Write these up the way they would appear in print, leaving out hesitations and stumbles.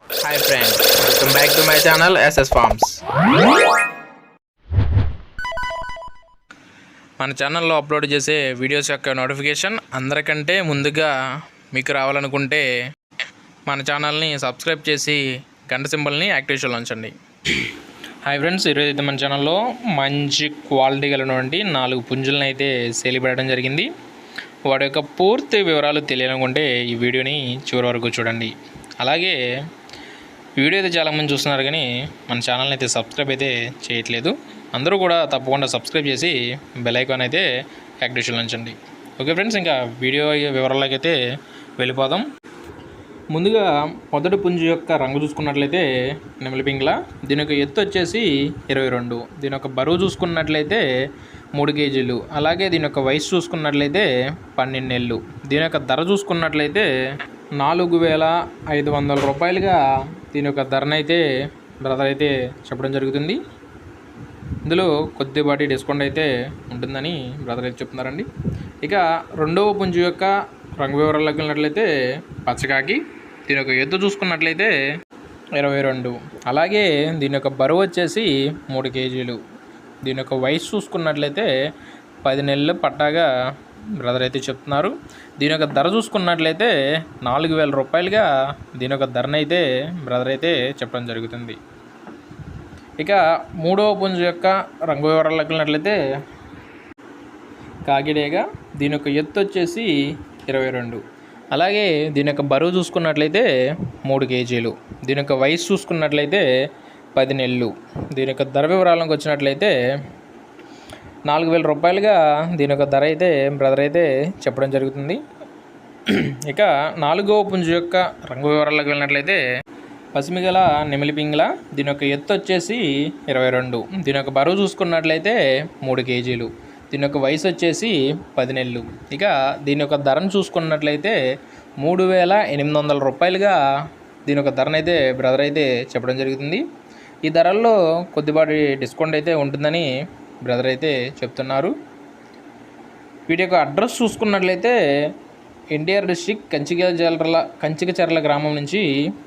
Hi friends, welcome back to my channel SS Farms. మన ఛానల్లో upload చేసే videos యొక్క నోటిఫికేషన్ అందరికంటే ముందుగా మీకు రావాలనుకుంటే మన ఛానల్ని సబ్స్క్రైబ్ చేసి గంట సింబల్ని యాక్టివేషన్లో ఉంచండి. హాయ్ ఫ్రెండ్స్, ఈరోజు అయితే మన ఛానల్లో మంచి క్వాలిటీ కలిగినటువంటి 4 పుంజులను అయితే సేల్ పెట్టడం జరిగింది. వాటి యొక్క పూర్తి వివరాలు తెలియాలనుకుంటే ఈ వీడియోని చివరి వరకు చూడండి. అలాగే వీడియో అయితే చాలామంది చూస్తున్నారు కానీ మన ఛానల్ని అయితే సబ్స్క్రైబ్ అయితే చేయట్లేదు. అందరూ కూడా తప్పకుండా సబ్స్క్రైబ్ చేసి బెల్ ఐకాన్ అయితే యాక్టివేషన్లో ఉంచండి. ఓకే ఫ్రెండ్స్, ఇంకా వీడియో వివరాలకి అయితే వెళ్ళిపోదాం. ముందుగా మొదటి పుంజు యొక్క రంగు చూసుకున్నట్లయితే నెమలి పింగళ. దీని యొక్క ఎత్తు వచ్చేసి 22. దీని యొక్క బరువు చూసుకున్నట్లయితే 3 కేజీలు. అలాగే దీని యొక్క వయసు చూసుకున్నట్లయితే 12 నెలలు. దీని యొక్క ధర చూసుకున్నట్లయితే 4,500 రూపాయలుగా దీని యొక్క ధరనైతే బ్రదర్ అయితే చెప్పడం జరుగుతుంది. ఇందులో కొద్దిపాటి డిస్కౌంట్ అయితే ఉంటుందని బ్రదర్ అయితే చెప్తున్నారండి. ఇక రెండవ పుంజు యొక్క రంగు వివరాలకు వెళ్ళినట్లయితే పచ్చకాకి. దీని యొక్క ఎత్తు చూసుకున్నట్లయితే 22. అలాగే దీని యొక్క బరువు వచ్చేసి 3 కేజీలు. దీని యొక్క వయసు చూసుకున్నట్లయితే 10 నెలలు పట్టాగా బ్రదర్ అయితే చెప్తున్నారు. దీని యొక్క ధర చూసుకున్నట్లయితే 4,000 రూపాయలుగా దీని యొక్క ధరనైతే బ్రదర్ అయితే చెప్పడం జరుగుతుంది. ఇక మూడవ పుంజు యొక్క రంగు వివరాలకు వెళ్ళినట్లయితే కాకిడేగా. దీని యొక్క ఎత్తు వచ్చేసి 22. అలాగే దీని యొక్క బరువు చూసుకున్నట్లయితే 3 కేజీలు. దీని యొక్క వయసు చూసుకున్నట్లయితే 10 నెలలు. దీని యొక్క ధర వివరాలకు వచ్చినట్లయితే 4,000 రూపాయలుగా దీని యొక్క ధర అయితే బ్రదర్ అయితే చెప్పడం జరుగుతుంది. ఇక నాలుగవ పుంజు యొక్క రంగు వివరాలకు వెళ్ళినట్లయితే పసిమిగల నెమలి పింగళ. దీని యొక్క ఎత్తు వచ్చేసి 22. దీని యొక్క బరువు చూసుకున్నట్లయితే 3 కేజీలు. దీని యొక్క వయసు వచ్చేసి 10 నెలలు. ఇక దీని యొక్క ధరను చూసుకున్నట్లయితే 3,800 రూపాయలుగా దీని యొక్క ధరనైతే బ్రదర్ అయితే చెప్పడం జరుగుతుంది. ఈ ధరల్లో కొద్దిపాటి డిస్కౌంట్ అయితే ఉంటుందని బ్రదర్ అయితే చెప్తున్నారు. వీటి యొక్క అడ్రస్ చూసుకున్నట్లయితే ఎన్టీఆర్ డిస్ట్రిక్ట్ కంచికచర్ల గ్రామం నుంచి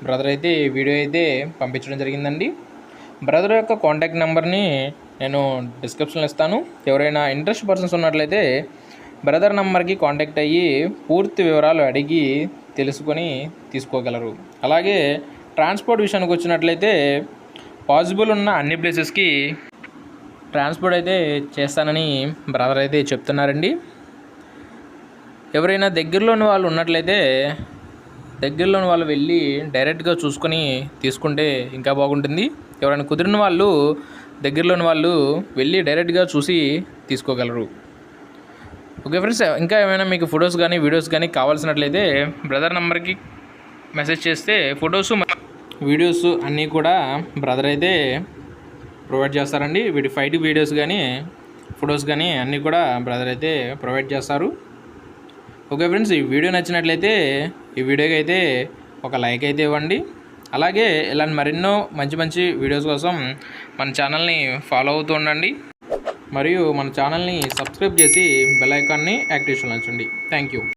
బ్రదర్ అయితే వీడియో అయితే పంపించడం జరిగిందండి. బ్రదర్ యొక్క కాంటాక్ట్ నెంబర్ని నేను డిస్క్రిప్షన్లో ఇస్తాను. ఎవరైనా ఇంట్రెస్ట్ పర్సన్స్ ఉన్నట్లయితే బ్రదర్ నెంబర్కి కాంటాక్ట్ అయ్యి పూర్తి వివరాలు అడిగి తెలుసుకొని తీసుకోగలరు. అలాగే ట్రాన్స్పోర్ట్ విషయానికి వచ్చినట్లయితే పాసిబుల్ ఉన్న అన్ని ప్లేసెస్కి ట్రాన్స్పోర్ట్ అయితే చేస్తానని బ్రదర్ అయితే చెప్తున్నారండి. ఎవరైనా దగ్గరలోని వాళ్ళు ఉన్నట్లయితే దగ్గరలోని వాళ్ళు వెళ్ళి డైరెక్ట్గా చూసుకొని తీసుకుంటే ఇంకా బాగుంటుంది. ఎవరైనా కుదిరిన వాళ్ళు దగ్గరలోని వాళ్ళు వెళ్ళి డైరెక్ట్గా చూసి తీసుకోగలరు. ఓకే ఫ్రెండ్స్, ఇంకా ఏమైనా మీకు ఫొటోస్ కానీ వీడియోస్ కానీ కావాల్సినట్లయితే బ్రదర్ నెంబర్కి మెసేజ్ చేస్తే ఫొటోస్ వీడియోస్ అన్నీ కూడా బ్రదర్ అయితే ప్రొవైడ్ చేస్తారండి. వీటి ఫైట్ వీడియోస్ కానీ ఫొటోస్ కానీ అన్నీ కూడా బ్రదర్ అయితే ప్రొవైడ్ చేస్తారు. ఓకే ఫ్రెండ్స్, ఈ వీడియో నచ్చినట్లయితే ఈ వీడియోకి అయితే ఒక లైక్ అయితే ఇవ్వండి. అలాగే ఇలాంటి మరెన్నో మంచి మంచి వీడియోస్ కోసం మన ఛానల్ని ఫాలో అవుతూ ఉండండి. మరియు మన ఛానల్ని సబ్స్క్రైబ్ చేసి బెల్ ఐకాన్ని యాక్టివేషన్లో ఉంచండి. Thank you.